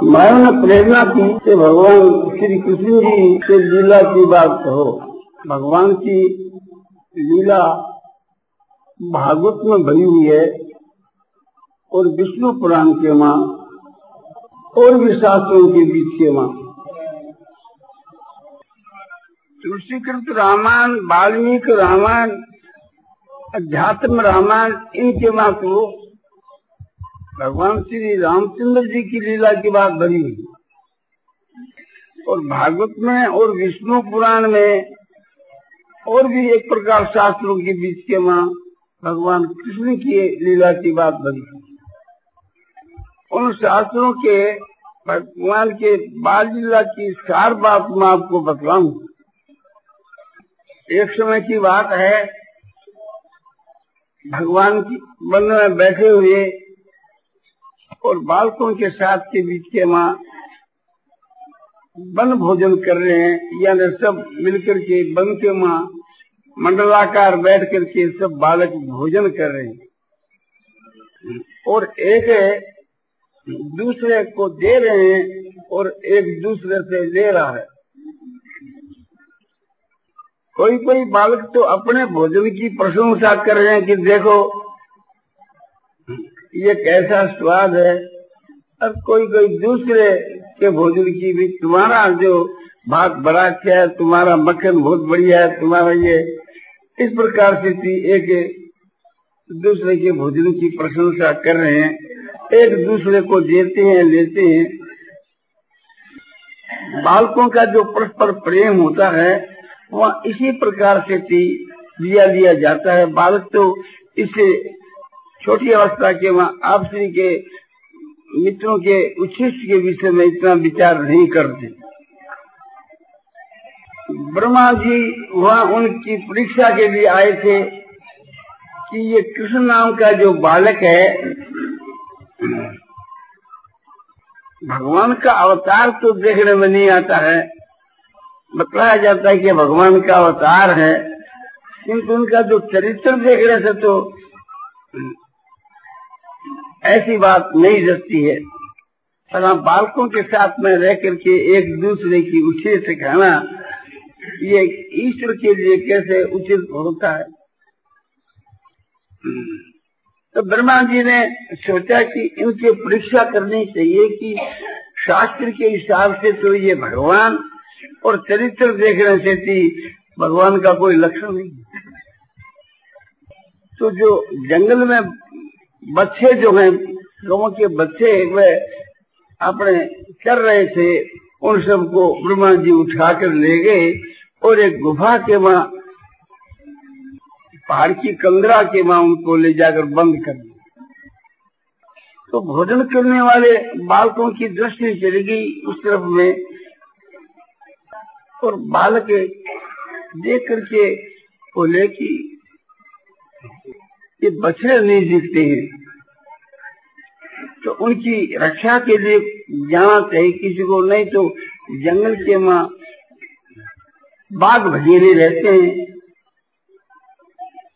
माया ने प्रेरणा की कि भगवान श्री कृष्ण जी से लीला की बात कहो। भगवान की लीला भागवत में भरी हुई है और विष्णु पुराण के माँ और भी शास्त्रों के बीच के माँ। तुलसीकृत रामायण, वाल्मीकि रामायण, अध्यात्म रामायण, इनके माँ को भगवान श्री रामचंद्र जी की लीला की बात भरी हुई और भागवत में और विष्णु पुराण में और भी एक प्रकार शास्त्रों के बीच के माँ भगवान कृष्ण की लीला की बात भरी हुई। उन शास्त्रों के भगवान के बाल लीला की सार बात मैं आपको बतलाऊं। एक समय की बात है, भगवान की वन में बैठे हुए और बालकों के साथ के बीच के माँ वन भोजन कर रहे हैं, यानी सब मिलकर के वन के माँ मंडलाकार बैठ करके सब बालक भोजन कर रहे हैं और एक दूसरे को दे रहे हैं और एक दूसरे से ले रहा है। कोई कोई बालक तो अपने भोजन की प्रशंसा कर रहे हैं कि देखो ये कैसा स्वाद है, और कोई कोई दूसरे के भोजन की भी, तुम्हारा जो भात बड़ा अच्छा है, तुम्हारा मक्खन बहुत बढ़िया है, तुम्हारा ये, इस प्रकार से एक दूसरे के भोजन की प्रशंसा कर रहे हैं, एक दूसरे को देते हैं लेते हैं। बालकों का जो परस्पर प्रेम होता है वह इसी प्रकार से लिया जाता है। बालक तो इससे छोटी अवस्था के वहाँ आपसी के मित्रों के उच्छिष्ट के विषय में इतना विचार नहीं करते। ब्रह्मा जी वहाँ उनकी परीक्षा के लिए आए थे कि ये कृष्ण नाम का जो बालक है, भगवान का अवतार तो देखने में नहीं आता है, बताया जाता है कि भगवान का अवतार है, किंतु उनका जो चरित्र देखने से तो ऐसी बात नहीं जचती है। पर हम बालकों के साथ में रह करके एक दूसरे की उचित सिखाना, ये ईश्वर के लिए कैसे उचित होता है। तो ब्रह्मा जी ने सोचा कि इनकी परीक्षा करनी चाहिए कि शास्त्र के हिसाब से तो ये भगवान और चरित्र देखने से थी भगवान का कोई लक्षण नहीं। तो जो जंगल में बच्चे जो हैं, लोगों के बच्चे वे अपने कर रहे थे, उन सबको ब्रह्मा जी उठाकर ले गए और एक गुफा के वहां पहाड़ की कंदरा के वहां उनको ले जाकर बंद कर दिया। तो भोजन करने वाले बालकों की दृष्टि चली गई उस तरफ में और बालक देख करके बोले कि ये बछड़े नहीं दिखते हैं, तो उनकी रक्षा के लिए जाना चाहिए किसी को, नहीं तो जंगल के माँ बाघ भगेरे रहते हैं,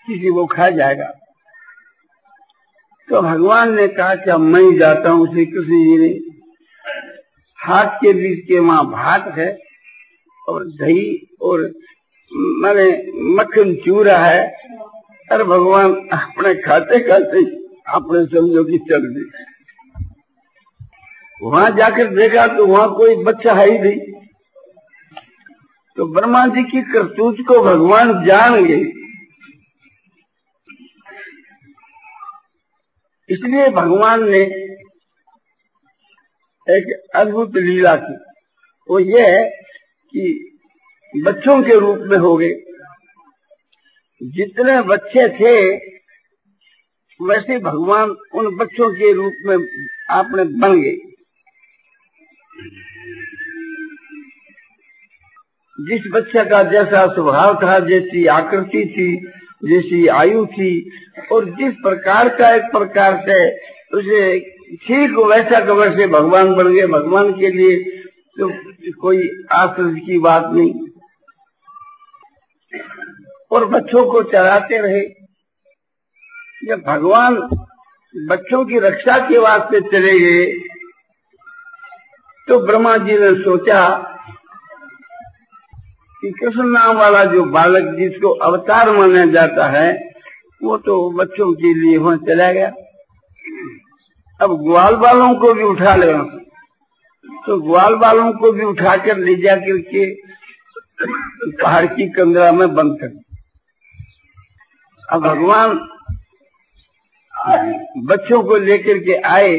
किसी को खा जाएगा। तो भगवान ने कहा कि अब मैं जाता हूँ। श्री कृष्ण जी ने हाथ के बीच के माँ भात है और दही और मैंने मक्खन चूरा है, और भगवान अपने खाते खाते अपने समझो कि चल दी। वहां जाकर देखा तो वहां कोई बच्चा है ही नहीं। तो ब्रह्मा जी की करतूत को भगवान जान गए, इसलिए भगवान ने एक अद्भुत लीला की। वो ये है कि बच्चों के रूप में हो गए। जितने बच्चे थे वैसे भगवान उन बच्चों के रूप में आपने बन गए। जिस बच्चे का जैसा स्वभाव था, जैसी आकृति थी, जैसी आयु थी, और जिस प्रकार का एक प्रकार से उसे ठीक वैसा का वैसे भगवान बन गए। भगवान के लिए तो कोई आश्चर्य की बात नहीं। और बच्चों को चलाते रहे। जब भगवान बच्चों की रक्षा के वास्ते चले गए तो ब्रह्मा जी ने सोचा कि कृष्ण नाम वाला जो बालक जिसको अवतार माना जाता है वो तो बच्चों के लिए वहां चला गया। अब ग्वाल वालों को भी उठा ले, तो ग्वाल वालों को भी उठाकर ले जाकर के पहाड़ की कंदरा में बंद कर। अब भगवान बच्चों को लेकर के आए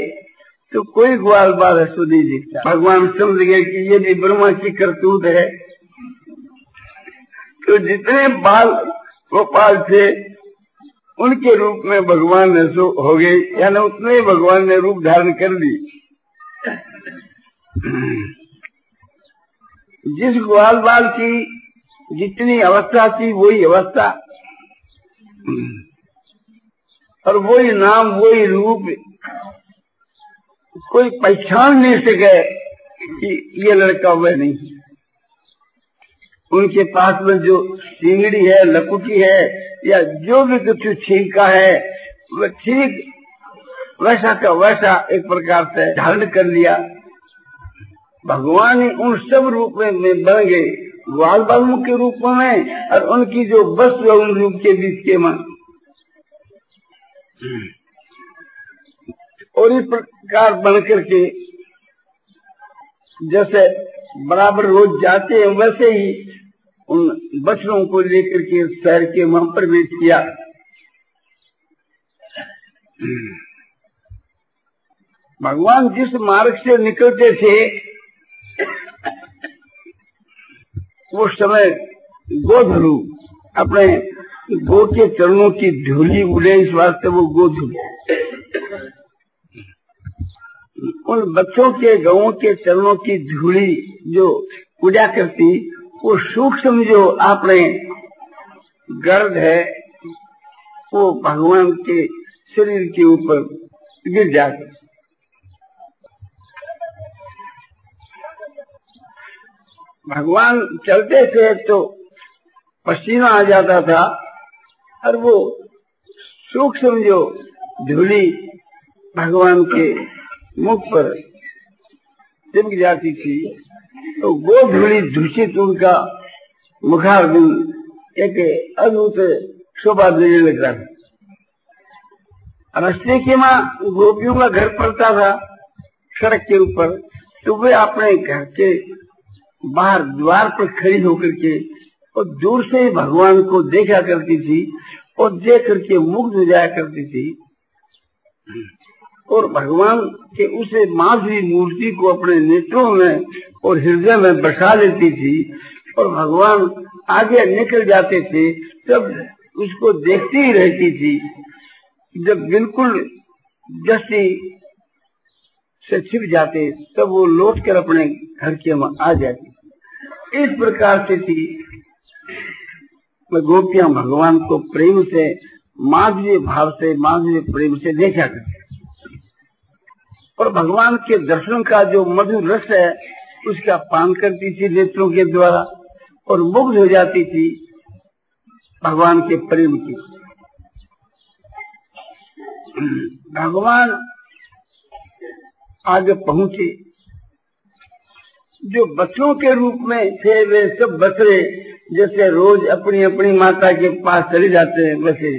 तो कोई ग्वाल बाल ऐसा नहीं दिखता। भगवान समझ गए कि ये भी ब्रह्मा की करतूत है। तो जितने बाल गोपाल थे उनके रूप में भगवान ऐसो हो गए, यानी उतने भगवान ने रूप धारण कर ली। जिस ग्वाल बाल की जितनी अवस्था थी वही अवस्था और वही नाम वही रूप, कोई पहचान नहीं सके कि ये लड़का वह नहीं। उनके पास में जो सिंगड़ी है, लकुटी है या जो भी कुछ छींका है वह ठीक वैसा का वैसा एक प्रकार से धारण कर लिया। भगवान उन सब रूप में बन गए, ग्वाल बालों के रूप में और उनकी जो वस्तु है उन रूप के बीच के मन। और इस प्रकार बन करके जैसे बराबर रोज जाते हैं वैसे ही उन बच्चों को लेकर के शहर के वहां प्रवेश किया। भगवान जिस मार्ग से निकलते थे वो समय गोधरू अपने गो के चरणों की धूली उड़े, इस वास्ते वो गोधरू। उन बच्चों के गौं के चरणों की धूली जो उड़ा करती वो सूक्ष्म जो अपने गर्द है वो भगवान के शरीर के ऊपर गिर जाती। भगवान चलते थे तो पसीना आ जाता था और वो सूक्ष्म जो धूली भगवान के मुख पर चिपक जाती थी तो वो धूली दूषित उनका मुखारबिंद एक अद्भुत शोभा देने लगता था। रास्ते के माँ गोपियों का घर पड़ता था सड़क के ऊपर, तो वे अपने घर के बाहर द्वार पर खड़ी होकर के और दूर से भगवान को देखा करती थी और देख करके मुग्ध हो जाया करती थी और भगवान के उस माधुरी मूर्ति को अपने नेत्रों में और हृदय में बसा लेती थी और भगवान आगे निकल जाते थे तब उसको देखती ही रहती थी। जब बिल्कुल दृष्टि से छिप जाते तब वो लौटकर अपने घर के आ जाती। इस प्रकार से थी गोपियां भगवान को प्रेम से माधुर्य भाव से माधुर्य प्रेम से देखा करते और भगवान के दर्शन का जो मधुर रस है उसका पान करती थी नेत्रों के द्वारा और मुग्ध हो जाती थी भगवान के प्रेम की। भगवान आगे पहुंचे, जो बच्चों के रूप में थे वे सब बछड़े जैसे रोज अपनी अपनी माता के पास चले जाते हैं वैसे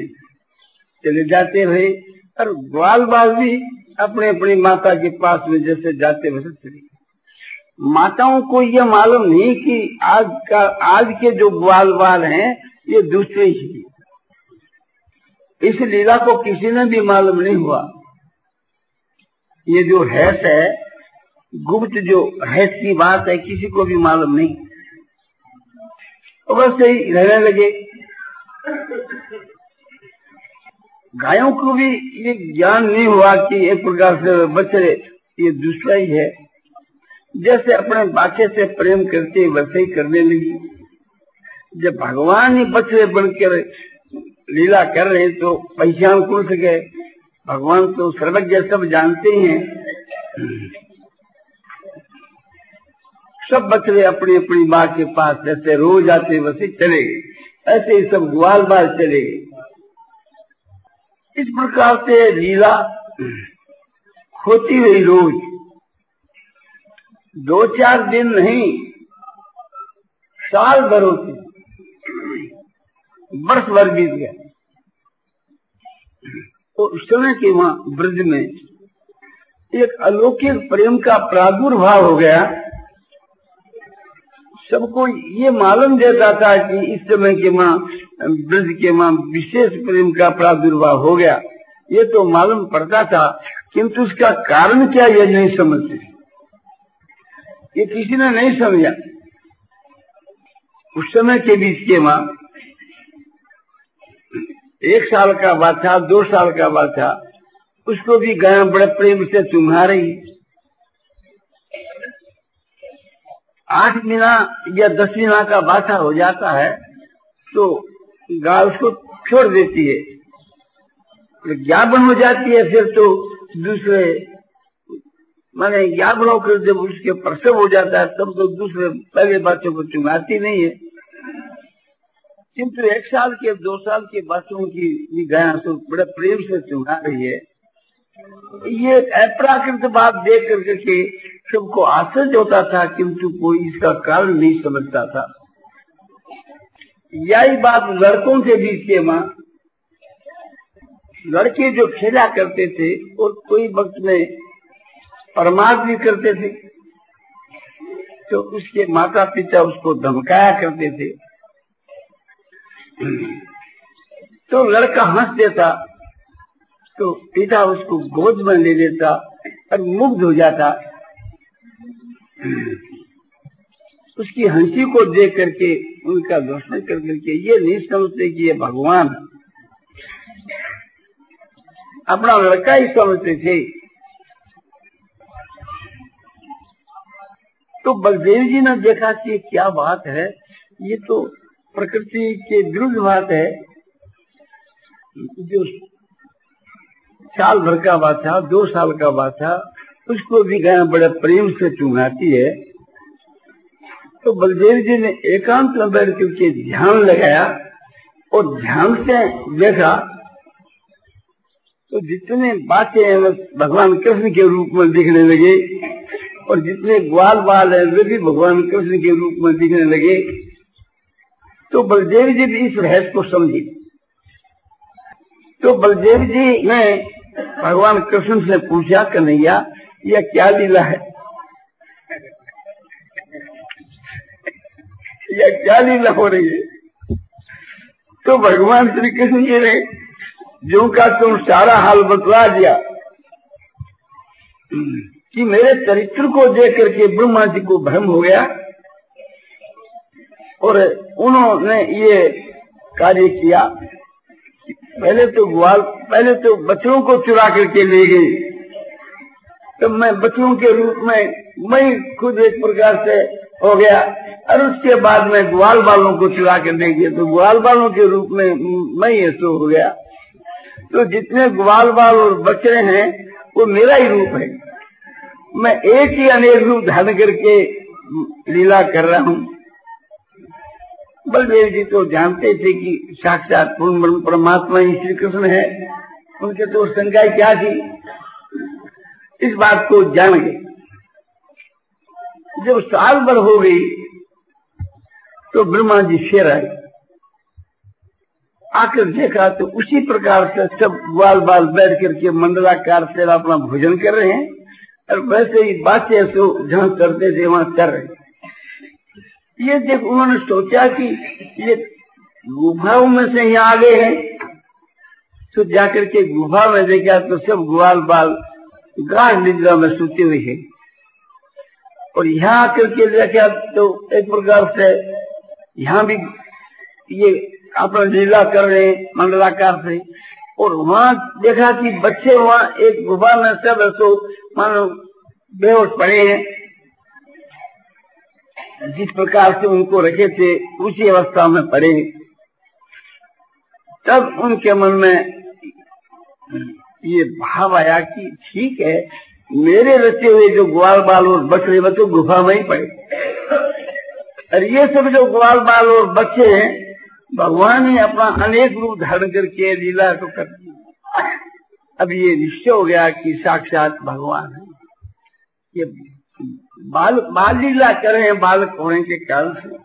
चले जाते रहे और ग्वाल बाल भी अपने अपनी माता के पास में जैसे जाते वैसे चले। माताओं को यह मालूम नहीं कि आज के जो ग्वाल बाल हैं ये दूसरे ही। इस लीला को किसी ने भी मालूम नहीं हुआ। ये जो हैत है, गुप्त जो हैत की बात है, किसी को भी मालूम नहीं। वैसे ही रहने लगे। गायों को भी ये ज्ञान नहीं हुआ कि एक प्रकार से बछड़े ये दूसरा ही है। जैसे अपने बाचे से प्रेम करते वैसे ही करने लगी। जब भगवान ही बछड़े बनकर लीला कर रहे तो पहचान कौन सके। भगवान तो सर्वज्ञ सब जानते हैं। सब बछड़े अपनी अपनी माँ के पास जैसे रोज आते वैसे चले गए, ऐसे ही सब ग्वाल बाल चले गए। इस प्रकार से लीला होती हुई रोज 2-4 दिन नहीं, साल भर होती, वर्ष भर बीत गया। तो उस समय के वहां ब्रज में एक अलौकिक प्रेम का प्रादुर्भाव हो गया। सबको ये मालूम देता था कि इस समय के मां ब्रज के मां विशेष प्रेम का प्रादुर्भाव हो गया, ये तो मालूम पड़ता था, किंतु उसका कारण क्या ये नहीं समझते, ये किसी ने नहीं समझा। उस समय के बीच के मां 1 साल का बाछा, 2 साल का बाछा, उसको भी गाय बड़े प्रेम से चुम्हा रही। 8 महीना या 10 महीना का बाछा हो जाता है तो गाय उसको छोड़ देती है, ज्ञापन हो जाती है, फिर तो दूसरे माने ज्ञापन होकर जब उसके प्रसव हो जाता है तब तो दूसरे पहले बच्चों को चुमाती नहीं है। किंतु 1 साल के 2 साल के बच्चों की गाय तो बड़े प्रेम से चुमा रही है। ये अप्राकृत बात देख करके सबको आश्चर्य होता था, किंतु कोई इसका कारण नहीं समझता था। यही बात लड़कों के बीच के मां, लड़के जो खेला करते थे और कोई वक्त में परमार्थ भी करते थे तो उसके माता पिता उसको धमकाया करते थे, तो लड़का हंस देता तो पिता उसको गोद में ले लेता और मुग्ध हो जाता। उसकी हंसी को देख करके, उनका दर्शन कर करके ये नहीं समझते कि ये भगवान, अपना लड़का ही समझते थे। तो बलदेव जी ने देखा कि क्या बात है, ये तो प्रकृति के विरुद्ध बात है। जो साल भर का बाछा, 2 साल का बाछा, उसको भी गाय बड़े प्रेम से चुंगाती है। तो बलदेव जी ने एकांत में बैठ करके ध्यान लगाया और ध्यान से देखा तो जितने बातें भगवान कृष्ण के रूप में दिखने लगे और जितने ग्वाल बाल है वे भी भगवान कृष्ण के रूप में दिखने लगे। तो बलदेव जी भी इस रहस्य को समझे। तो बलदेव जी ने भगवान कृष्ण से पूछा, कन्हैया यह क्या लीला है, यह क्या लीला हो रही है? तो भगवान श्री कृष्ण जी ने जो का तुम सारा हाल बतला दिया कि मेरे चरित्र को देख करके ब्रह्मा जी को भ्रम हो गया और उन्होंने ये कार्य किया। पहले तो बच्चों को चुरा करके ले गई, तो मैं बच्चों के रूप में मैं खुद एक प्रकार से हो गया, और उसके बाद में ग्वाल बालों को चुरा कर ले गए तो ग्वाल बालों के रूप में मैं ऐसा हो गया। तो जितने ग्वाल बाल और बच्चे हैं वो मेरा ही रूप है, मैं एक ही अनेक रूप धारण करके लीला कर रहा हूँ। बलदेव जी तो जानते थे कि साक्षात पूर्ण परमात्मा ही श्री कृष्ण है, उनके तो शंका क्या थी, इस बात को जान गए। जब साल भर हो गई तो ब्रह्मा जी फिर आए, आकर देखा तो उसी प्रकार से सब ग्वाल बाल बैठ करके मंडलाकार से अपना भोजन कर रहे हैं और वैसे ही बातें तो जहां करते थे वहां कर रहे। ये देख उन्होंने सोचा कि ये गुफाओं में से यहाँ आ गए हैं, तो जाकर के गुफा में देखा तो सब ग्वाल बाल गाढ़ निद्रा में सोते हुए हैं, और यहाँ आकर के देखा तो एक प्रकार से यहाँ भी ये अपना लीला कर रहे हैं मंडलाकार से। और वहां देखा कि बच्चे वहां एक गुफा में सब तो मानो बेहोश पड़े हैं, जिस प्रकार से उनको रखे थे उसी अवस्था में पड़े। तब उनके मन में ये भाव आया कि ठीक है, मेरे रचे हुए जो ग्वाल बाल और बछड़े वो तो गुफा में ही पड़े, और ये सब जो ग्वाल बाल और बच्चे हैं भगवान ने अपना अनेक रूप धारण करके लीला को कर दिया। अब ये निश्चय हो गया कि साक्षात भगवान है। ये बाल लीला कर रहे हैं बालक होने के कारण से।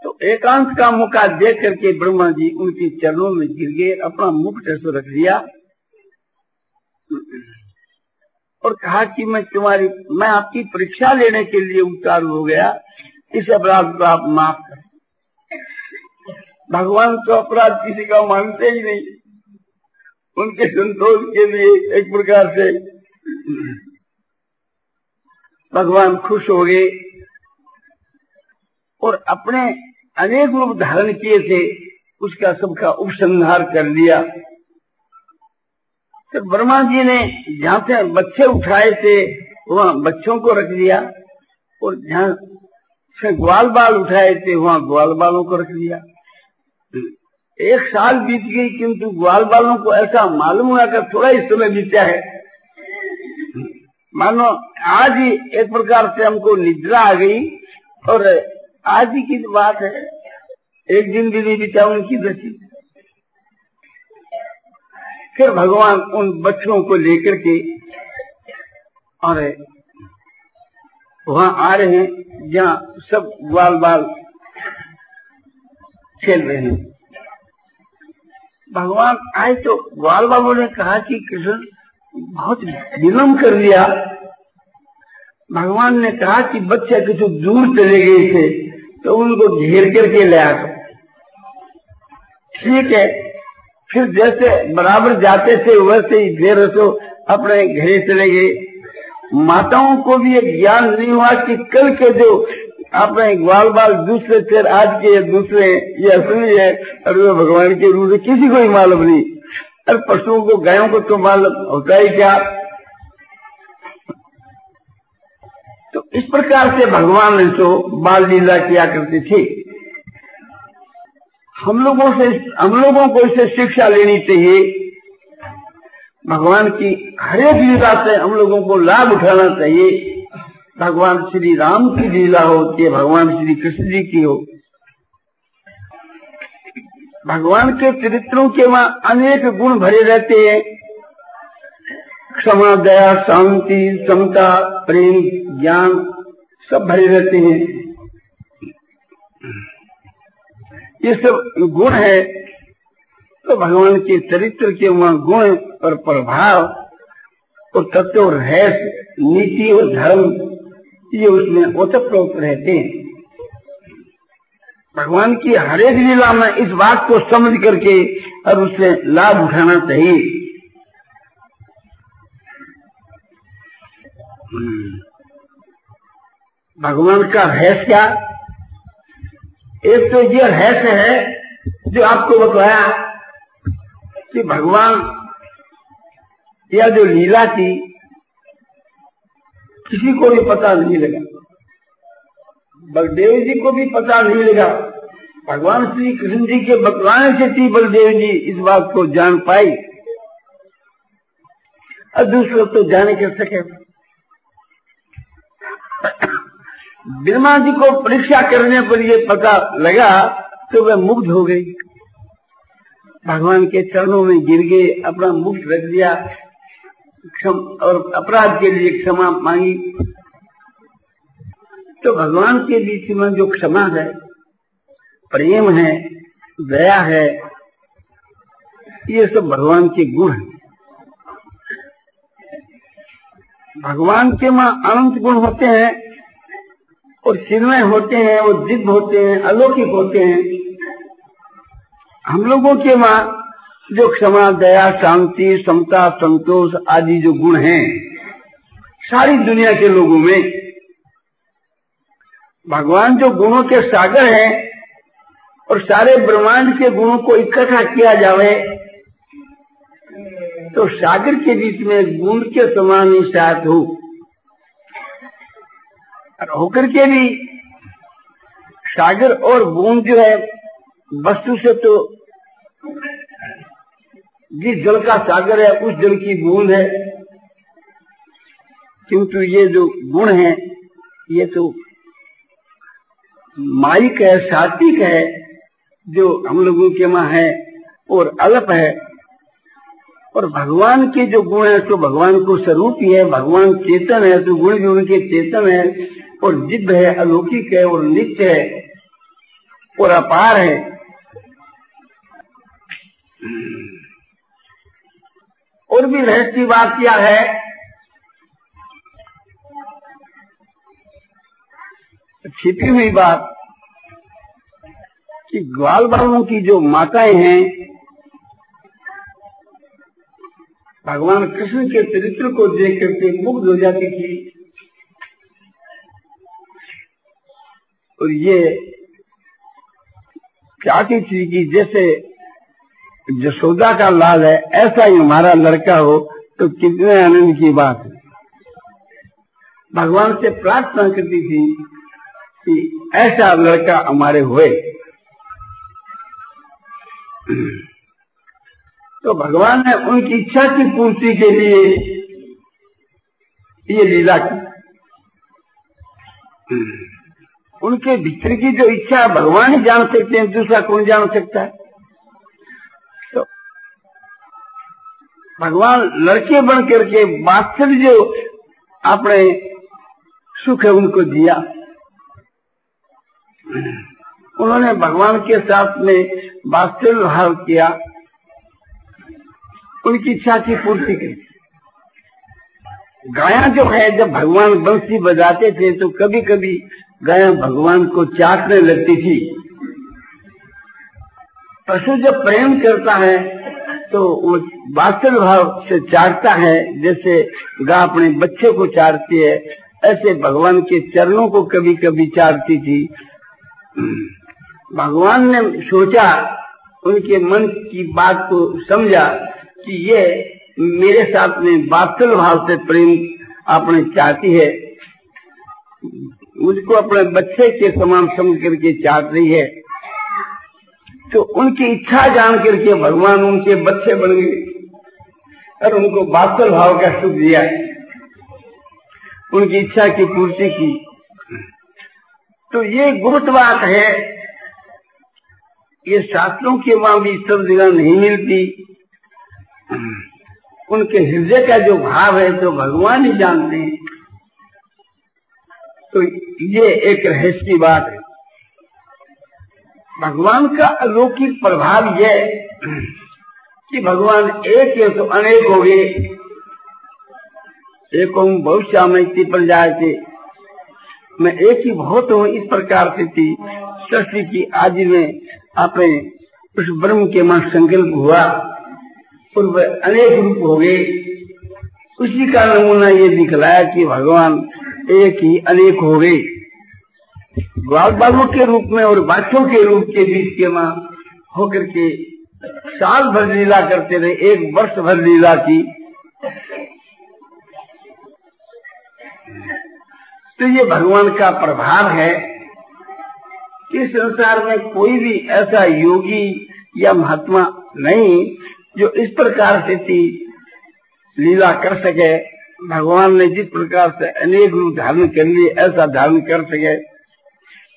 तो एकांत का मौका देख करके ब्रह्मा जी उनके चरणों में गिर गए, अपना मुकुट ऐसे रख दिया और कहा कि मैं आपकी परीक्षा लेने के लिए उतार हो गया, इस अपराध को आप माफ करें। भगवान तो अपराध किसी का मानते ही नहीं, उनके संतोष के लिए एक प्रकार से भगवान खुश हो गए और अपने अनेक रूप धारण किए थे, उसका सबका उपसंहार कर लिया। तो ब्रह्मा जी ने जहां से बच्चे उठाए थे वहां बच्चों को रख दिया और जहां से ग्वाल बाल उठाए थे वहां ग्वाल बालों को रख दिया। 1 साल बीत गई, किंतु ग्वाल बालों को ऐसा मालूम हुआ कि थोड़ा ही समय बीता है, मानो आज ही एक प्रकार से हमको निद्रा आ गई और आज ही की बात है, एक दिन भी नहीं बीता उनकी दृष्टि। फिर भगवान उन बच्चों को लेकर के और वहां आ रहे हैं जहां सब ग्वाल बाल खेल रहे हैं। भगवान आए तो ग्वाल बालों ने कहा कि कृष्ण बहुत विलम्ब कर दिया। भगवान ने कहा कि बच्चे कुछ दूर चले गए थे तो उनको घेर करके ले आकर, ठीक है। फिर जैसे बराबर जाते थे वैसे ही देर तो अपने घरे चले गए। माताओं को भी एक ज्ञान नहीं हुआ कि कल के जो अपने ग्वाल बाल दूसरे थे, आज के दूसरे, ये असली है और वो भगवान के रूप में किसी को ही मालूम नहीं। और पशुओं को, गायों को तो मालूम होता ही क्या। तो इस प्रकार से भगवान ने तो बाल लीला किया करते थे। हम लोगों को इससे शिक्षा लेनी चाहिए। भगवान की हर एक लीला से हम लोगों को लाभ उठाना चाहिए। भगवान श्री राम की लीला हो कि भगवान श्री कृष्ण जी की हो, भगवान के चरित्रों के वहां अनेक गुण भरे रहते हैं। क्षमा, दया, शांति, समता, प्रेम, ज्ञान सब भरे रहते हैं। ये सब गुण है तो भगवान के चरित्र के वहां गुण और प्रभाव और तत्व और रहस्य, नीति और धर्म ये उसमें ओतप्रोत रहते हैं। भगवान की हर एक लीला में इस बात को समझ करके और उससे लाभ उठाना चाहिए। भगवान का रहस्य क्या? एक तो ये रहस्य है जो आपको बताया कि भगवान यह जो लीला थी किसी को भी पता नहीं लगा, बलदेव जी को भी पता नहीं लगा। भगवान श्री कृष्ण जी के बतलाने से थी बलदेव जी इस बात को जान पाई और दूसरों तो जाने कर सके। ब्रह्मा जी को परीक्षा करने पर ये पता लगा तो वह मुग्ध हो गई, भगवान के चरणों में गिर गए, अपना मुक्त रख दिया और अपराध के लिए क्षमा मांगी। तो भगवान के बीच में जो क्षमा है, प्रेम है, दया है, ये सब भगवान के गुण हैं। भगवान के वहां अनंत गुण होते हैं और चिन्मय होते हैं, वो दिव्य होते हैं, अलौकिक होते हैं। हम लोगों के वहां जो क्षमा, दया, शांति, समता, संतोष आदि जो गुण हैं सारी दुनिया के लोगों में, भगवान जो गुणों के सागर हैं और सारे ब्रह्मांड के गुणों को इकट्ठा किया जावे तो सागर के बीच में गुण के समान ही साथ हो और होकर के भी सागर और बूंद जो है वस्तु से तो जिस जल का सागर है उस जल की बूंद है, किंतु ये जो गुण है ये तो माइक है, सात्विक है, जो हम लोगों के वहां है और अल्प है और भगवान के जो गुण है तो भगवान को स्वरूप ही है। भगवान चेतन है तो गुण भी उनके चेतन है, और दिव्य है, अलौकिक है, और नित्य है, और अपार है। और भी रहस्य बात क्या है छिपी हुई बात कि ग्वाल बालों की जो माताएं हैं भगवान कृष्ण के चरित्र को देख करके मुग्ध हो जाती थी, और ये चाहती थी कि जैसे यशोदा का लाल है ऐसा ही हमारा लड़का हो, तो कितने आनंद की बात है। भगवान से प्रार्थना करती थी कि ऐसा लड़का हमारे हुए। तो भगवान ने उनकी इच्छा की पूर्ति के लिए ये लीला की। उनके भीतर की जो इच्छा है भगवान ही जान सकते हैं, दूसरा कौन जान सकता है। तो भगवान लड़के बन करके वात्सल्य जो अपने सुख है उनको दिया। उन्होंने भगवान के साथ में वात्सल्य भाव किया, उनकी इच्छा की पूर्ति की। गाया जो है जब भगवान बंसी बजाते थे तो कभी कभी गाया भगवान को चाटने लगती थी। पशु जब प्रेम करता है तो वो वात्सल्य भाव से चाटता है, जैसे गाय अपने बच्चे को चाटती है, ऐसे भगवान के चरणों को कभी कभी चाटती थी। भगवान ने सोचा, उनके मन की बात को समझा कि ये मेरे साथ में वात्सल्य भाव से प्रेम आपने चाहती है, मुझको अपने बच्चे के समान समझ करके चाहती रही है। तो उनकी इच्छा जान करके भगवान उनके बच्चे बन गए और उनको वात्सल्य भाव का सुख दिया, उनकी इच्छा की पूर्ति की। तो ये गुप्त बात है, ये शास्त्रों के वहां भी सब जगह नहीं मिलती। उनके हृदय का जो भाव है तो भगवान ही जानते हैं। तो ये एक रहस्य की बात है। भगवान का अलौकिक प्रभाव यह कि भगवान एक है तो अनेक हो गए। एक हम बहुत सामने पर जाए थे, मैं एक ही बहुत हूँ, इस प्रकार से थी सृष्टि की आदि में अपने उस ब्रह्म के मन संकल्प हुआ और वह अनेक रूप हो गए। उसी का नमूना ये दिखलाया कि भगवान एक ही अनेक हो गए। ग्वाल बालों के रूप में और बच्चों के रूप के बीच के मां होकर के साल भर लीला करते रहे, एक वर्ष भर लीला की। तो ये भगवान का प्रभाव है कि संसार में कोई भी ऐसा योगी या महात्मा नहीं जो इस प्रकार से लीला कर सके। भगवान ने जिस प्रकार से अनेक रूप धारण कर लिए, ऐसा धारण कर सके,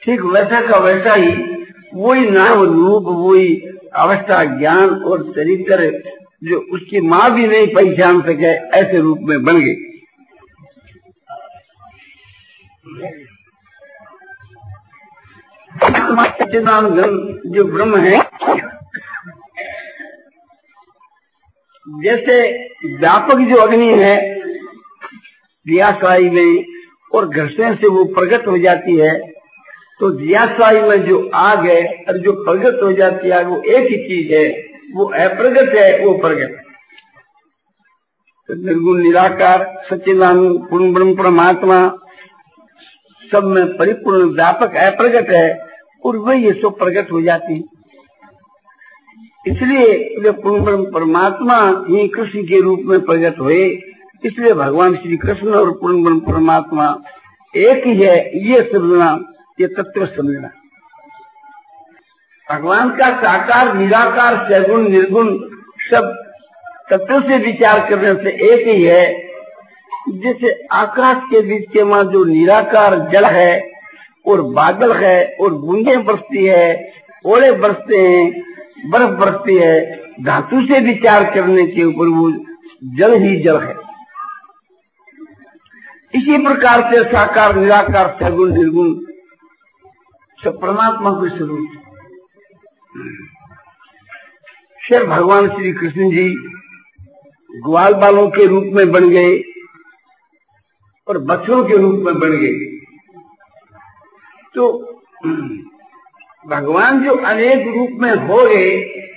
ठीक वैसा का वैसा ही वही नाम रूप, वही अवस्था, ज्ञान और चरित्र जो उसकी माँ भी नहीं पहचान सके, ऐसे रूप में बन गए। जो ब्रह्म है, जैसे व्यापक जो अग्नि है दियाशाही में और घर्षण से वो प्रकट हो जाती है, तो दियाशाही में जो आग है और जो प्रकट हो जाती है वो एक ही चीज है, वो अप्रगट है, वो प्रगट है। तो निर्गुण निराकार सच्चिदानंद पूर्ण ब्रह्म परमात्मा सब में परिपूर्ण व्यापक अप्रगट है और वही ये सब प्रकट हो जाती है। इसलिए वे पूर्ण ब्रह्म परमात्मा ही कृष्ण के रूप में प्रकट हुए। इसलिए भगवान श्री कृष्ण और पूर्ण ब्रह्म परमात्मा एक ही है, ये समझना, ये तत्व समझना। भगवान का साकार निराकार सगुण निर्गुण सब तत्व से विचार करने से एक ही है। जैसे आकाश के बीच के मां जो निराकार जल है और बादल है और बूंदें बरसती है, ओले बरसते हैं, बर्फ बरसती है, धातु से विचार करने के ऊपर वो जल ही जल है। इसी प्रकार से साकार निराकार सगुण निर्गुण सब परमात्मा के स्वरूप। फिर भगवान श्री कृष्ण जी ग्वाल बालों के रूप में बन गए और बच्चों के रूप में बन गए। तो भगवान जो अनेक रूप में हो गए,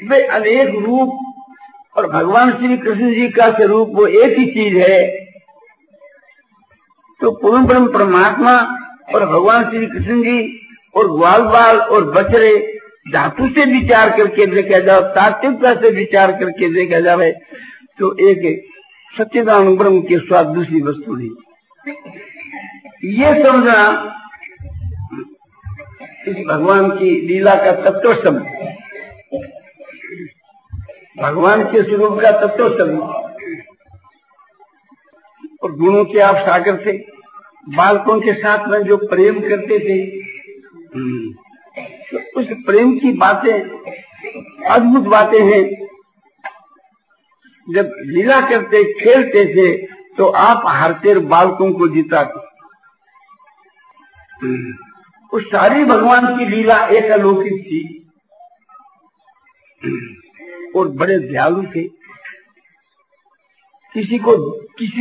वे अनेक रूप और भगवान श्री कृष्ण जी का स्वरूप वो एक ही चीज है। तो पूर्ण ब्रह्म परमात्मा और भगवान श्री कृष्ण जी और ग्वाल बाल और बछड़े धातु से विचार करके देखा जाए, तात्विकता से विचार करके देखा जाए तो एक सच्चिदानंद ब्रह्म के स्वाद दूसरी वस्तु नहीं। ये समझना इस भगवान की लीला का तत्व समझ, भगवान के स्वरूप का तत्व समझ। और गुणों के आप सागर थे, बालकों के साथ में जो प्रेम करते थे, तो उस प्रेम की बातें अद्भुत बातें हैं। जब लीला करते खेलते थे तो आप हारते बालकों को जिताते। उस सारी भगवान की लीला एक अलौकिक थी और बड़े दयालु थे। किसी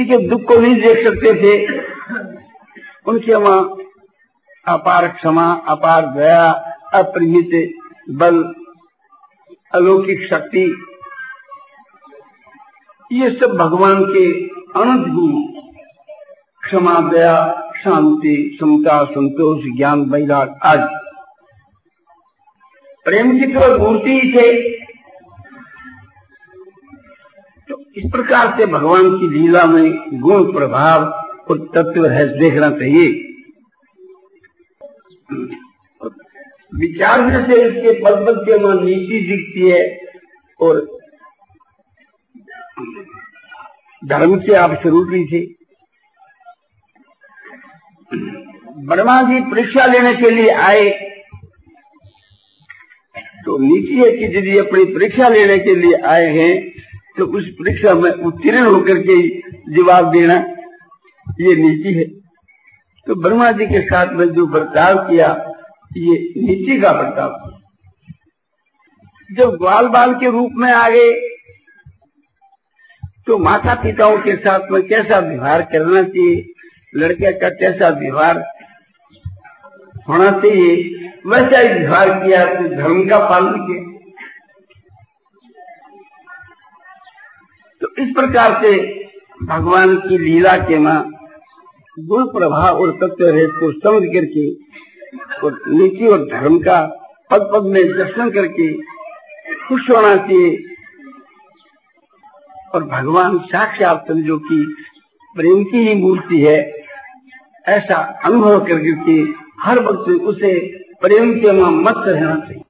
के दुख को नहीं देख सकते थे। उनके वहां अपार क्षमा, अपार दया, अपरिमित बल, अलौकिक शक्ति, ये सब भगवान के अनंत गुण, क्षमा, दया, शांति, समता, संतोष, ज्ञान, वैराग आदि प्रेम की तो मूर्ति ही थे। तो इस प्रकार से भगवान की लीला में गुण, प्रभाव और तत्व है, देखना चाहिए। विचार से इसके पद पद के वहां नीति दिखती है और धर्म से आप स्वरूप ही थे। ब्रह्मा जी परीक्षा लेने के लिए आए तो नीति है कि यदि अपनी परीक्षा लेने के लिए आए हैं तो उस परीक्षा में उत्तीर्ण होकर के जवाब देना ये नीति है। तो ब्रह्मा जी के साथ में जो बर्ताव किया ये नीति का बर्ताव। जब ग्वाल बाल के रूप में आ गए तो माता पिताओं के साथ में कैसा व्यवहार करना चाहिए, लड़के का कैसा व्यवहार होना चाहिए, वैसा ही व्यवहार किया, तो धर्म का पालन किया। तो इस प्रकार से भगवान की लीला के मां गुण, प्रभाव और तत्व रहित को समझ करके और नीति और धर्म का पद पद में दर्शन करके खुश होना चाहिए। और भगवान साक्षात समझो कि प्रेम की ही मूर्ति है, ऐसा अनुभव करके हर वक्त उसे प्रेम के मत रहना चाहिए।